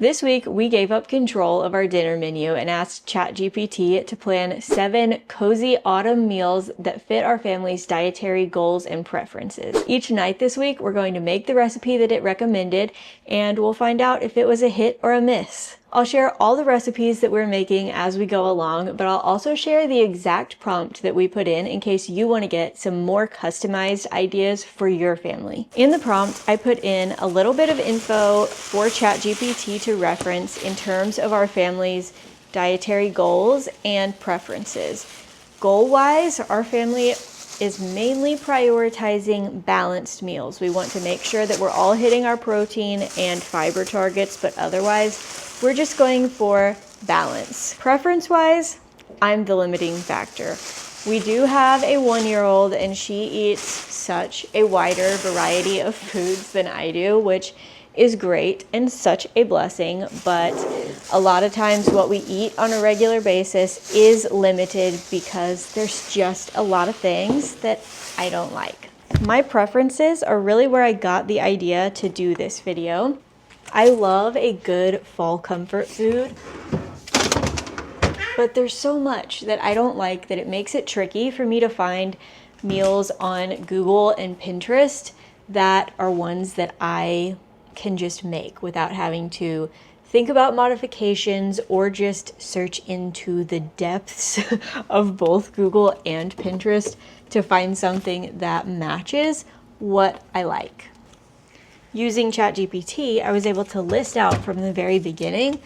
This week, we gave up control of our dinner menu and asked ChatGPT to plan 7 cozy autumn meals that fit our family's dietary goals and preferences. Each night this week, we're going to make the recipe that it recommended, and we'll find out if it was a hit or a miss. I'll share all the recipes that we're making as we go along, but I'll also share the exact prompt that we put in case you want to get some more customized ideas for your family. In the prompt, I put in a little bit of info for ChatGPT to reference in terms of our family's dietary goals and preferences. Goal-wise, our family is mainly prioritizing balanced meals. We want to make sure that we're all hitting our protein and fiber targets, but otherwise, we're just going for balance. Preference-wise, I'm the limiting factor. We do have a 1-year-old and she eats such a wider variety of foods than I do, which is great and such a blessing, but a lot of times what we eat on a regular basis is limited because there's just a lot of things that I don't like. My preferences are really where I got the idea to do this video. I love a good fall comfort food, but there's so much that I don't like that it makes it tricky for me to find meals on Google and Pinterest that are ones that I can just make without having to think about modifications or just search into the depths of both Google and Pinterest to find something that matches what I like. Using ChatGPT, I was able to list out from the very beginning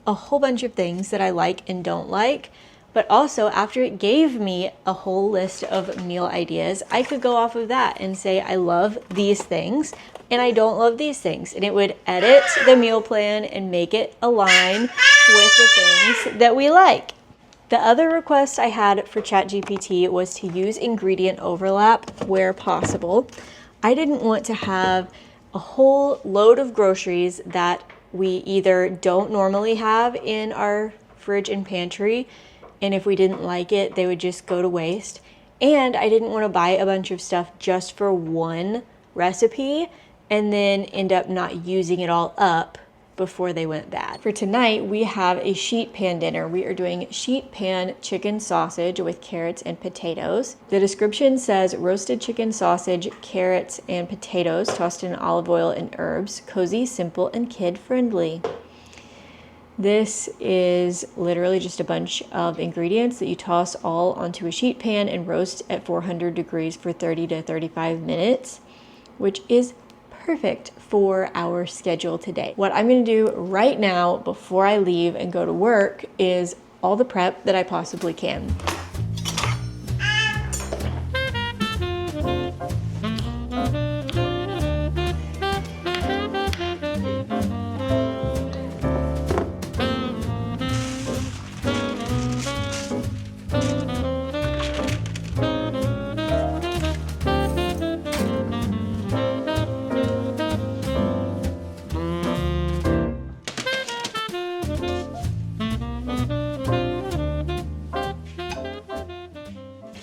a whole bunch of things that I like and don't like, but also after it gave me a whole list of meal ideas, I could go off of that and say, I love these things and I don't love these things. And it would edit the meal plan and make it align with the things that we like. The other request I had for ChatGPT was to use ingredient overlap where possible. I didn't want to have a whole load of groceries that we either don't normally have in our fridge and pantry, and if we didn't like it, they would just go to waste. And I didn't want to buy a bunch of stuff just for one recipe and then end up not using it all up before they went bad. For tonight, we have a sheet pan dinner. We are doing sheet pan chicken sausage with carrots and potatoes. The description says roasted chicken sausage, carrots, and potatoes tossed in olive oil and herbs. Cozy, simple, and kid-friendly. This is literally just a bunch of ingredients that you toss all onto a sheet pan and roast at 400 degrees for 30 to 35 minutes, which is perfect for our schedule today. What I'm going to do right now before I leave and go to work is all the prep that I possibly can.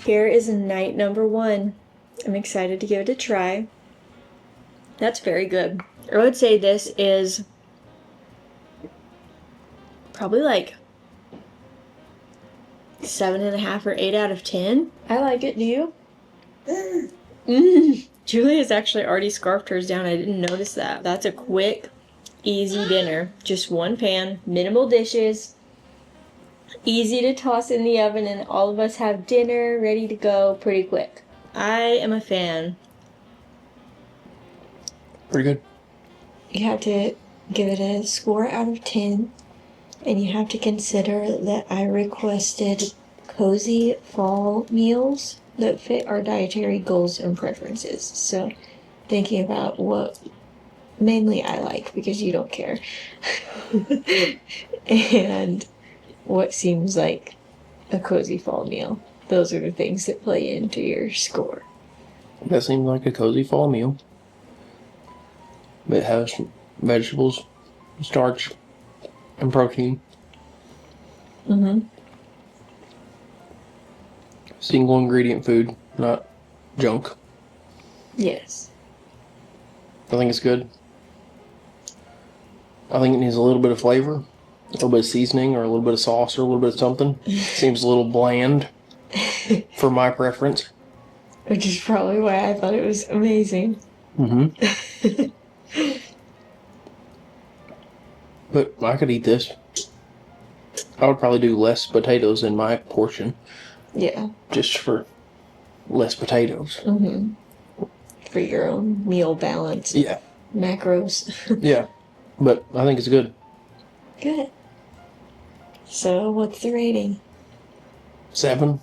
Here is night number 1. I'm excited to give it a try. That's very good. I would say this is probably like 7.5 or 8 out of 10. I like it. Do you? Julia's actually already scarfed hers down. I didn't notice that. That's a quick, easy dinner. Just one pan, minimal dishes. Easy to toss in the oven and all of us have dinner ready to go pretty quick. I am a fan. Pretty good. You have to give it a score out of 10, and you have to consider that I requested cozy fall meals that fit our dietary goals and preferences. So thinking about what mainly I like, because you don't care, and what seems like a cozy fall meal. Those are the things that play into your score. That seems like a cozy fall meal. It has vegetables, starch, and protein. Single ingredient food, not junk. Yes. I think it's good. I think it needs a little bit of flavor, a little bit of seasoning, or a little bit of sauce, or a little bit of something. Seems a little bland for my preference. Which is probably why I thought it was amazing. Mm-hmm. But I could eat this. I would probably do less potatoes in my portion. Yeah. Just for less potatoes. Mm-hmm. For your own meal balance. Yeah. Macros. Yeah. But I think it's good. Good. So, what's the rating? 7.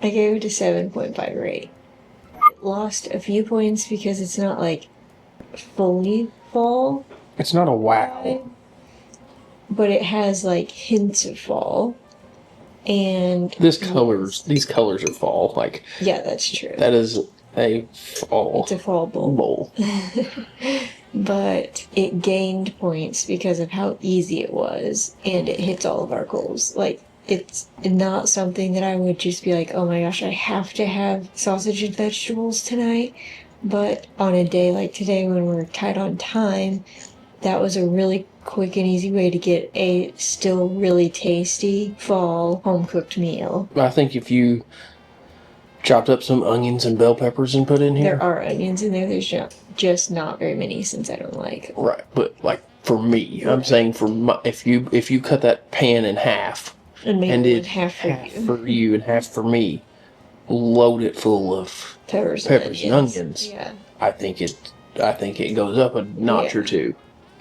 I gave it a 7.5 rate. Lost a few points because it's not like fully fall. It's not a wow. But it has like hints of fall. And these colors are fall. Like, yeah, that's true. That is a fall. It's a fall bowl. But it gained points because of how easy it was, and it hits all of our goals. Like, it's not something that I would just be like, oh my gosh, I have to have sausage and vegetables tonight. But on a day like today when we're tight on time, that was a really quick and easy way to get a still really tasty fall home-cooked meal. I think if you chopped up some onions and bell peppers and put in here. There are onions in there. There's just not very many since I don't like. Right, but like for me, right. I'm saying if you cut that pan in half and did half for you and half for me, load it full of peppers and onions. Yeah, I think it goes up a notch or two.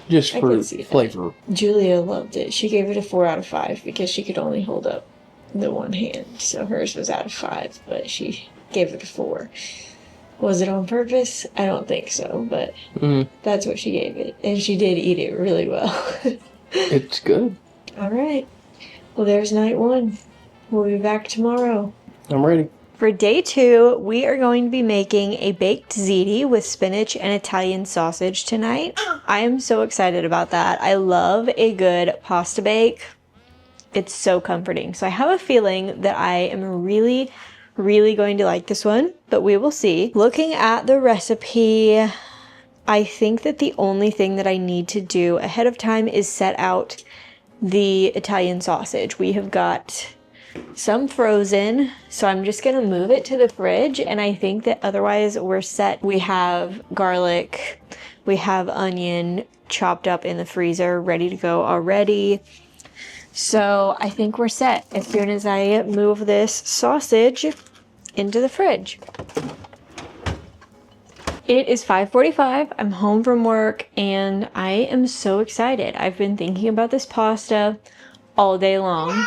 Just for flavor. Julia loved it. She gave it a 4 out of 5 because she could only hold up the one hand. So hers was out of 5, but she gave it a 4. Was it on purpose? I don't think so, but that's what she gave it. And she did eat it really well. It's good. All right. Well, there's night 1. We'll be back tomorrow. I'm ready. For day 2, we are going to be making a baked ziti with spinach and Italian sausage tonight. I am so excited about that. I love a good pasta bake. It's so comforting. So I have a feeling that I am really, really going to like this one, but we will see. Looking at the recipe, I think that the only thing that I need to do ahead of time is set out the Italian sausage. We have got some frozen, so I'm just gonna move it to the fridge, and I think that otherwise we're set. We have garlic, we have onion chopped up in the freezer, ready to go already. So I think we're set as soon as I move this sausage into the fridge. It is 5:45. I'm home from work and I am so excited. I've been thinking about this pasta all day long.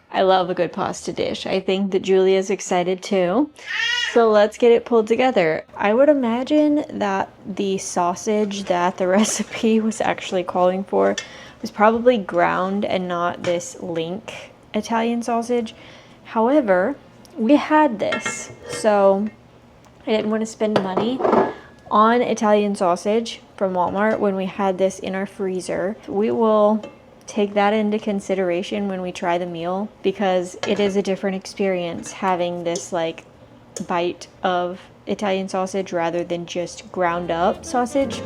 I love a good pasta dish. I think that Julia's excited too. So let's get it pulled together. I would imagine that the sausage that the recipe was actually calling for was probably ground and not this link Italian sausage. However, we had this, so I didn't want to spend money on Italian sausage from Walmart when we had this in our freezer. We will take that into consideration when we try the meal, because it is a different experience having this like bite of Italian sausage rather than just ground up sausage.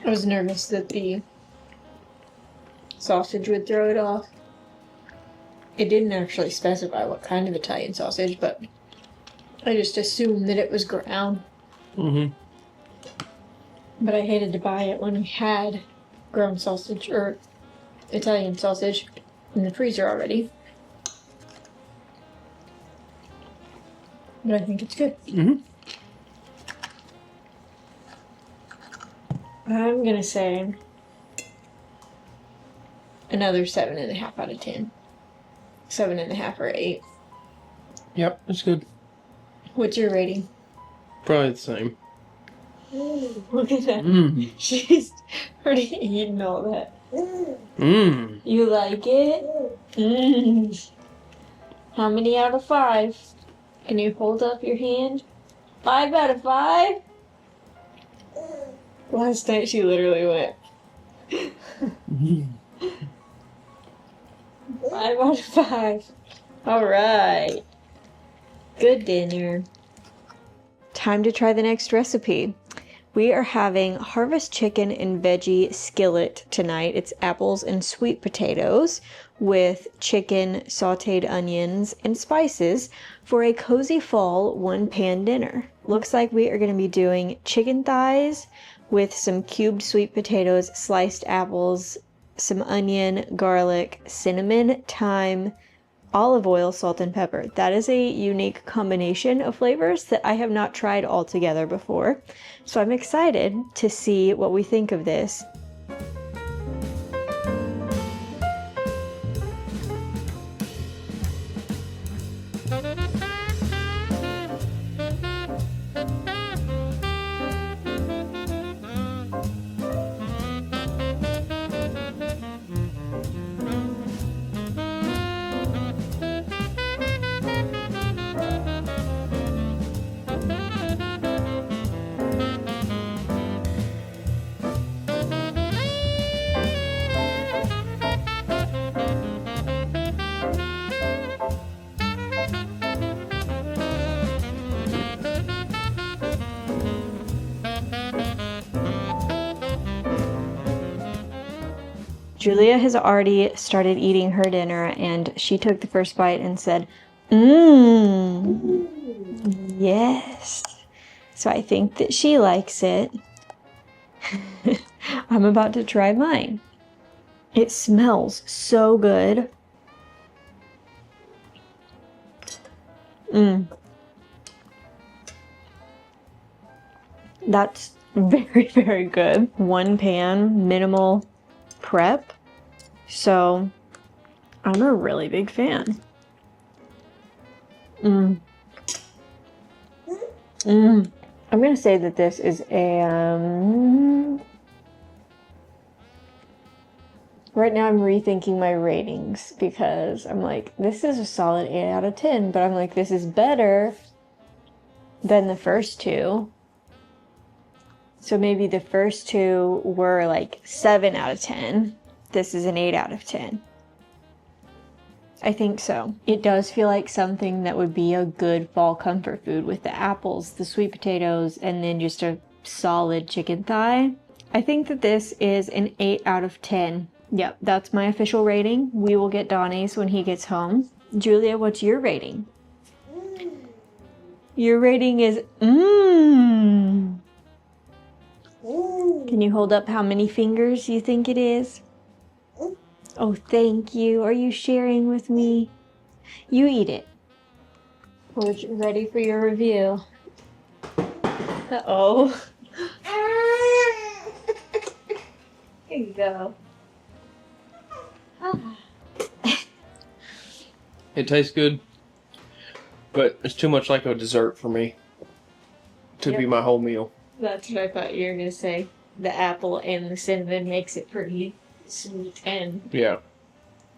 I was nervous that the sausage would throw it off. It didn't actually specify what kind of Italian sausage, but I just assumed that it was ground. Mm-hmm. But I hated to buy it when we had ground sausage or Italian sausage in the freezer already. But I think it's good. Mm-hmm. I'm gonna say another 7.5 out of 10. 7.5 or 8. Yep, it's good. What's your rating? Probably the same. Look at that. Mmm. She's already eating all that. Mmm. You like it? Mm. How many out of 5? Can you hold up your hand? 5 out of 5? Last night she literally went. 5 out of 5. Alright. Good dinner. Time to try the next recipe. We are having harvest chicken and veggie skillet tonight. It's apples and sweet potatoes with chicken, sauteed onions, and spices for a cozy fall one-pan dinner. Looks like we are going to be doing chicken thighs with some cubed sweet potatoes, sliced apples, some onion, garlic, cinnamon, thyme, olive oil, salt, and pepper. That is a unique combination of flavors that I have not tried all together before. So I'm excited to see what we think of this. Julia has already started eating her dinner, and she took the first bite and said, yes. So I think that she likes it. I'm about to try mine. It smells so good. That's very, very good. One pan, minimal prep. So I'm a really big fan. I'm gonna say that this is a right now I'm rethinking my ratings because I'm like, this is a solid 8 out of 10, but I'm like, this is better than the first two. So maybe the first two were like 7 out of 10. This is an 8 out of 10. I think so. It does feel like something that would be a good fall comfort food with the apples, the sweet potatoes, and then just a solid chicken thigh. I think that this is an 8 out of 10. Yep, that's my official rating. We will get Donnie's when he gets home. Julia, what's your rating? Your rating is Can you hold up how many fingers you think it is? Oh, thank you. Are you sharing with me? You eat it. We're ready for your review. Uh-oh. Here you go. It tastes good, but it's too much like a dessert for me to be my whole meal. That's what I thought you were going to say. The apple and the cinnamon makes it pretty sweet and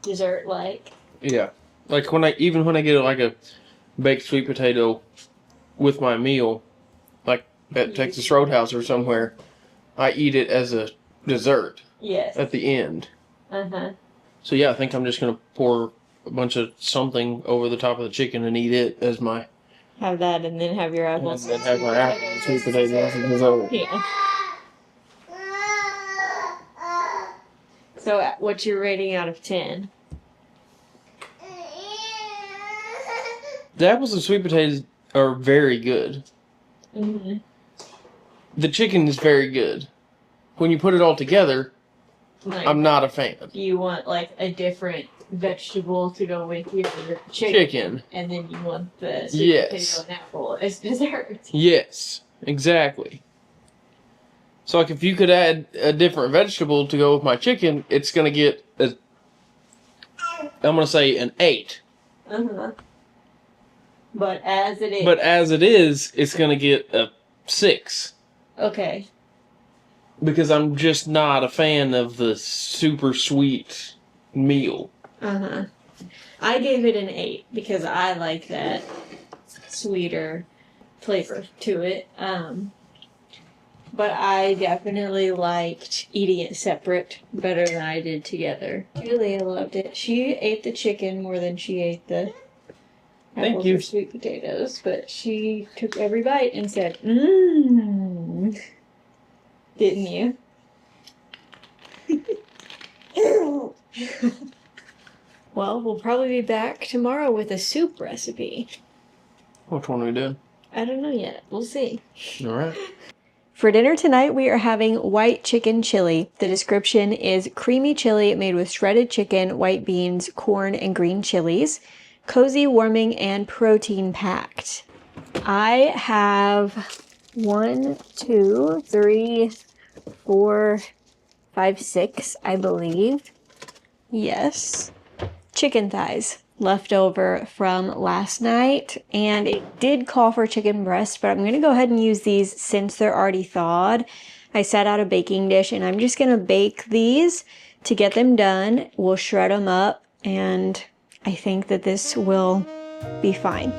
dessert-like. Yeah. Like when I get like a baked sweet potato with my meal, like at Texas Roadhouse or somewhere, I eat it as a dessert. Yes. At the end. Uh-huh. So yeah, I think I'm just going to pour a bunch of something over the top of the chicken and eat it as my... Have that and then have your apples. And then have my apple and sweet potatoes as a dessert. Yeah. So what's your rating out of 10? The apples and sweet potatoes are very good. Mm-hmm. The chicken is very good. When you put it all together, Like, I'm not a fan. You want like a different vegetable to go with your chicken. And then you want the sweet potato and apple as dessert. Yes, exactly. So like if you could add a different vegetable to go with my chicken, it's going to get I'm going to say an 8. Uh-huh. But as it is. But as it is, it's going to get a 6. Okay. Because I'm just not a fan of the super sweet meal. Uh-huh. I gave it an 8 because I like that sweeter flavor to it. But I definitely liked eating it separate better than I did together. Julia loved it. She ate the chicken more than she ate the apples or sweet potatoes, but she took every bite and said, mmm. Didn't you? Well, we'll probably be back tomorrow with a soup recipe. Which one are we doing? I don't know yet. We'll see. All right. For dinner tonight, we are having white chicken chili. The description is creamy chili made with shredded chicken, white beans, corn, and green chilies. Cozy, warming, and protein-packed. I have 1, 2, 3, 4, 5, 6, I believe. Yes. Chicken thighs left over from last night, and it did call for chicken breast, but I'm going to go ahead and use these since they're already thawed. I set out a baking dish, and I'm just going to bake these to get them done. We'll shred them up, and I think that this will be fine.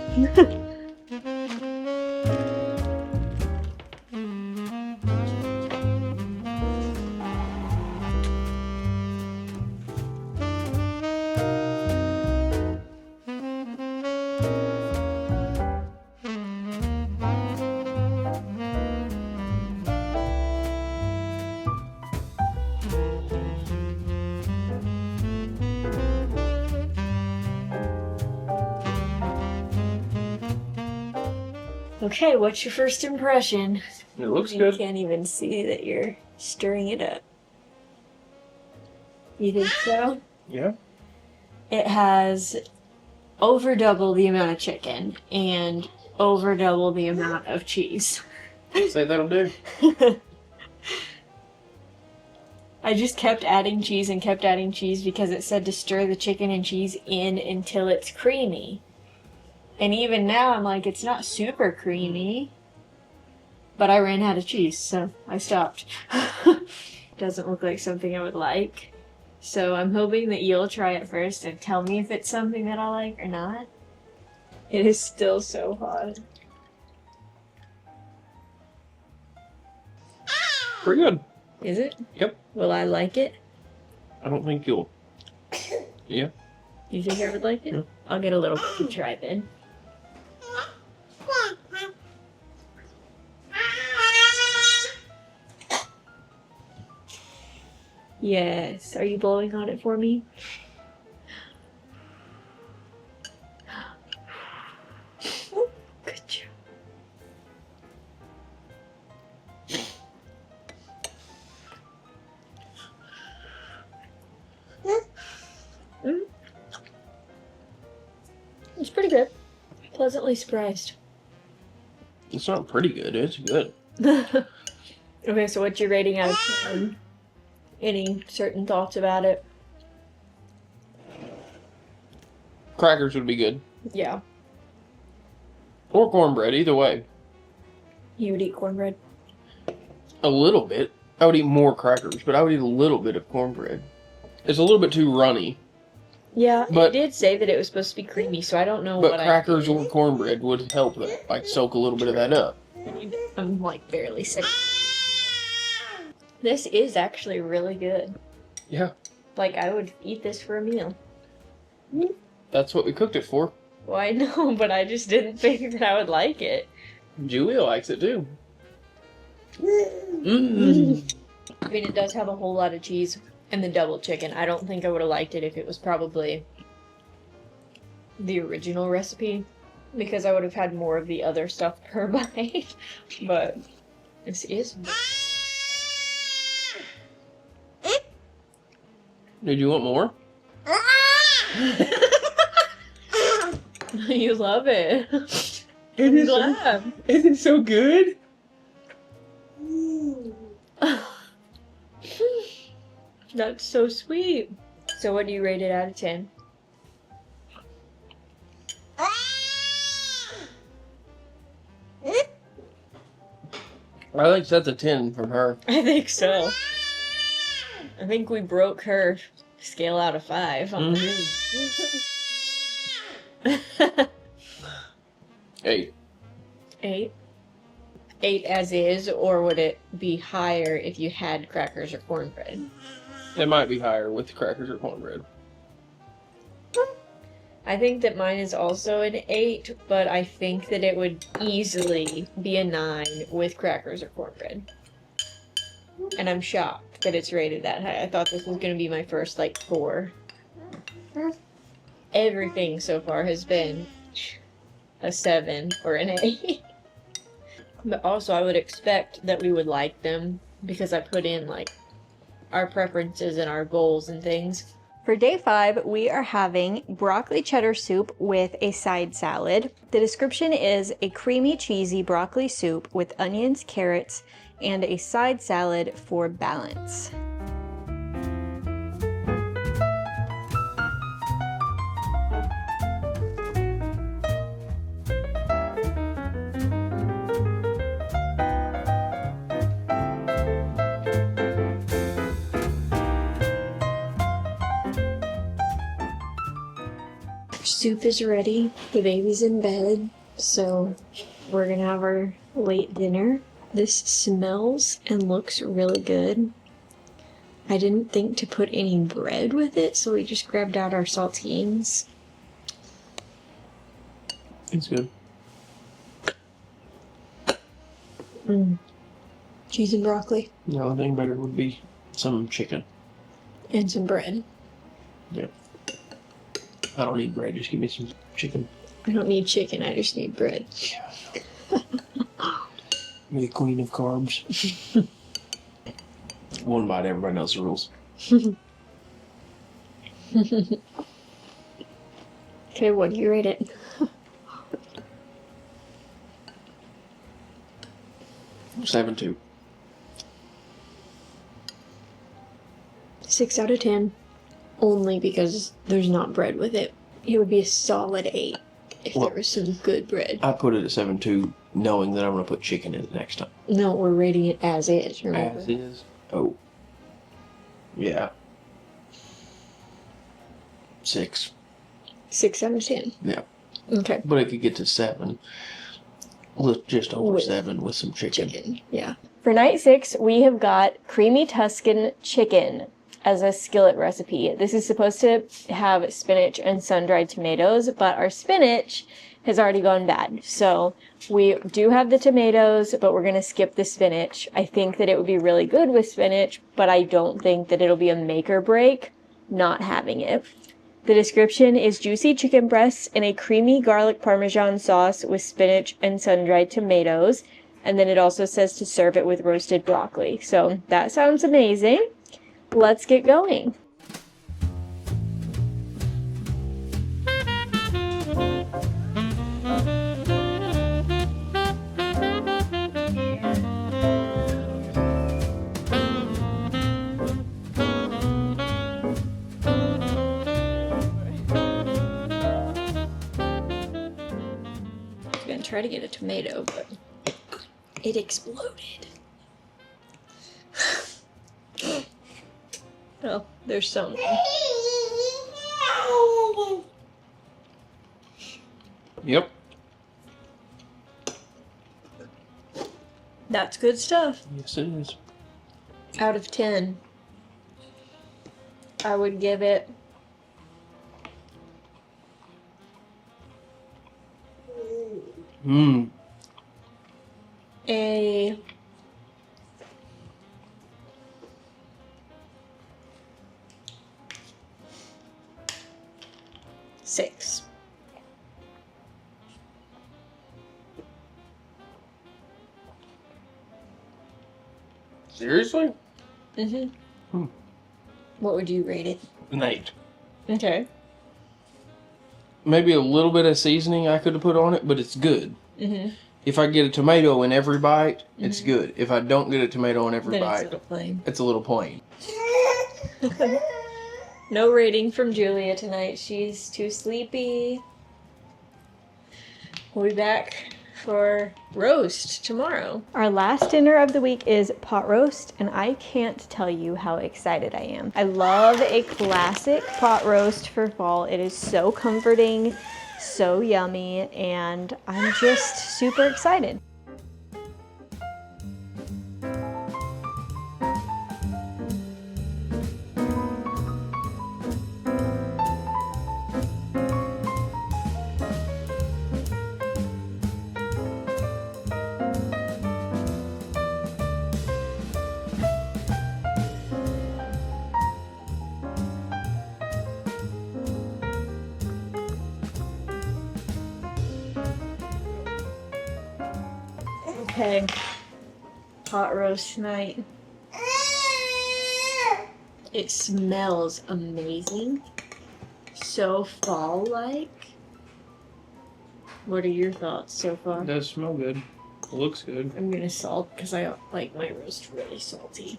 Okay, what's your first impression? It looks You good. can't even see that you're stirring it up. You think so? Yeah. It has over double the amount of chicken and over double the amount of cheese. Say that'll do. I just kept adding cheese and kept adding cheese because it said to stir the chicken and cheese in until it's creamy. And even now I'm like, it's not super creamy. But I ran out of cheese, so I stopped. Doesn't look like something I would like. So I'm hoping that you'll try it first and tell me if it's something that I like or not. It is still so hot. Pretty good. Is it? Yep. Will I like it? I don't think you'll. Yeah. You think I would like it? Yeah. I'll get a little to try then. Yes. Are you blowing on it for me? Good job. It's pretty good. Pleasantly surprised. It's not pretty good. It's good. Okay, so what's your rating out of 10? Any certain thoughts about it? Crackers would be good. Yeah. Or cornbread, either way. You would eat cornbread? A little bit. I would eat more crackers, but I would eat a little bit of cornbread. It's a little bit too runny. Yeah, but it did say that it was supposed to be creamy, so I don't know but what crackers or cornbread would help that, like soak a little bit of that up. I'm like barely sick. This is actually really good. Yeah. Like, I would eat this for a meal. That's what we cooked it for. Well, I know, but I just didn't think that I would like it. Julia likes it too. Mm. I mean, it does have a whole lot of cheese and the double chicken. I don't think I would have liked it if it was probably the original recipe, because I would have had more of the other stuff per bite. But this is. Did you want more? You love it. I'm glad. Is it so good? That's so sweet. So what do you rate it out of 10? I think that's a 10 from her. I think so. I think we broke her scale out of 5 on Mm-hmm. 8. 8. 8 as is, or would it be higher if you had crackers or cornbread? It might be higher with the crackers or cornbread. I think that mine is also an 8, but I think that it would easily be a 9 with crackers or cornbread. And I'm shocked that it's rated that high. I thought this was going to be my first, 4. Everything so far has been a 7 or an 8. But also, I would expect that we would like them because I put in, our preferences and our goals and things. For day 5, we are having broccoli cheddar soup with a side salad. The description is a creamy, cheesy broccoli soup with onions, carrots, and a side salad for balance. Soup is ready. The baby's in bed, so we're gonna have our late dinner. This smells and looks really good. I didn't think to put any bread with it, so we just grabbed out our saltines. It's good. Cheese and broccoli. The only thing better would be some chicken. And some bread. Yeah. I don't need bread, just give me some chicken. I don't need chicken, I just need bread. You're the queen of carbs. One bite, everybody knows the rules. Okay, what do you rate it? 7.2. 6 out of 10. Only because there's not bread with it. It would be a solid 8 if there was some good bread. I put it at 7.2, knowing that I'm going to put chicken in it next time. No, we're rating it as is, remember? As is? Oh. Yeah. 6. 6 out of 10. Yeah. Okay. But it could get to 7. Just over With 7 with some chicken. Yeah. For night 6, we have got creamy Tuscan chicken as a skillet recipe. This is supposed to have spinach and sun-dried tomatoes, but our spinach has already gone bad. So we do have the tomatoes, but we're going to skip the spinach. I think that it would be really good with spinach, but I don't think that it'll be a make or break not having it. The description is juicy chicken breasts in a creamy garlic parmesan sauce with spinach and sun-dried tomatoes. And then it also says to serve it with roasted broccoli. So that sounds amazing. Let's get going. I'm gonna try to get a tomato, but it exploded. Oh, there's some. Yep. That's good stuff. Yes, it is. Out of 10, I would give it a 6. Seriously? Mm-hmm. What would you rate it? An 8. Okay. Maybe a little bit of seasoning I could have put on it, but it's good. Mm-hmm. If I get a tomato in every bite, it's good. If I don't get a tomato in every Then bite, it's a little plain. it's a little plain. No rating from Julia tonight. She's too sleepy. We'll be back for roast tomorrow. Our last dinner of the week is pot roast, and I can't tell you how excited I am. I love a classic pot roast for fall. It is so comforting, so yummy, and I'm just super excited. Okay, pot roast night. It smells amazing. So fall-like. What are your thoughts so far? It does smell good. It looks good. I'm gonna salt because I like my roast really salty.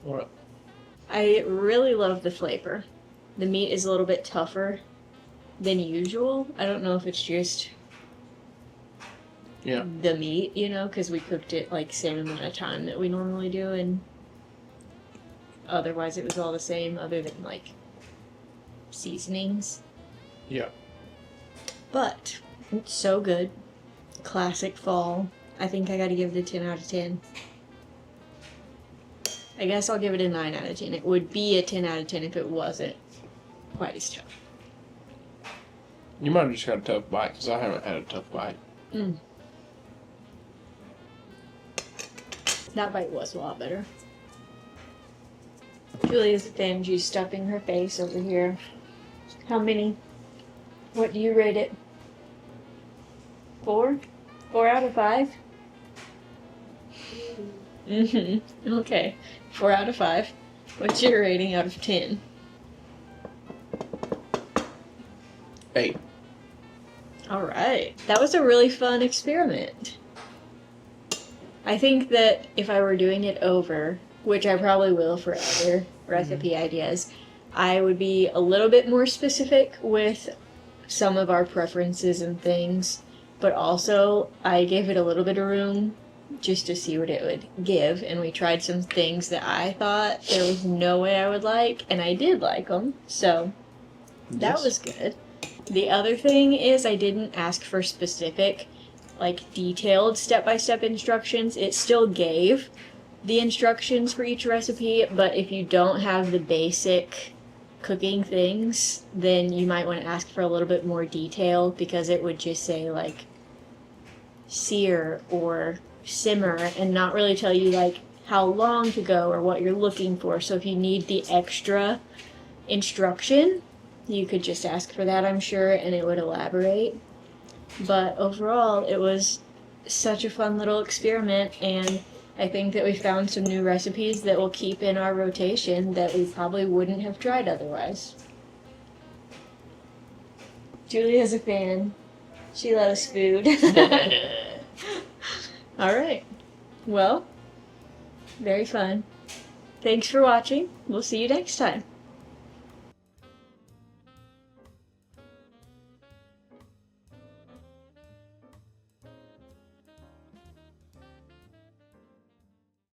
What? I really love the flavor. The meat is a little bit tougher than usual. I don't know if it's just the meat, you know, because we cooked it like same amount of time that we normally do, and otherwise it was all the same other than like seasonings. Yeah. But it's so good. Classic fall. I think I gotta give it a 10 out of 10. I guess I'll give it a 9 out of 10. It would be a 10 out of 10 if it wasn't quite as tough. You might have just got a tough bite, because I haven't had a tough bite. That bite was a lot better. Julia's a fan. She's stuffing her face over here. How many? What do you rate it? 4? 4 out of 5? Okay. 4 out of 5. What's your rating out of 10? 8. Alright. That was a really fun experiment. I think that if I were doing it over, which I probably will for other recipe ideas, I would be a little bit more specific with some of our preferences and things, but also I gave it a little bit of room just to see what it would give, and we tried some things that I thought there was no way I would like, and I did like them, so that was good. The other thing is I didn't ask for specific, like, detailed step-by-step instructions. It still gave the instructions for each recipe, but if you don't have the basic cooking things, then you might want to ask for a little bit more detail, because it would just say, like, sear or simmer and not really tell you, like, how long to go or what you're looking for. So if you need the extra instruction, you could just ask for that, I'm sure, and it would elaborate. But overall, it was such a fun little experiment, and I think that we found some new recipes that will keep in our rotation that we probably wouldn't have tried otherwise. Julia's a fan. She loves food. Alright. Well, very fun. Thanks for watching. We'll see you next time.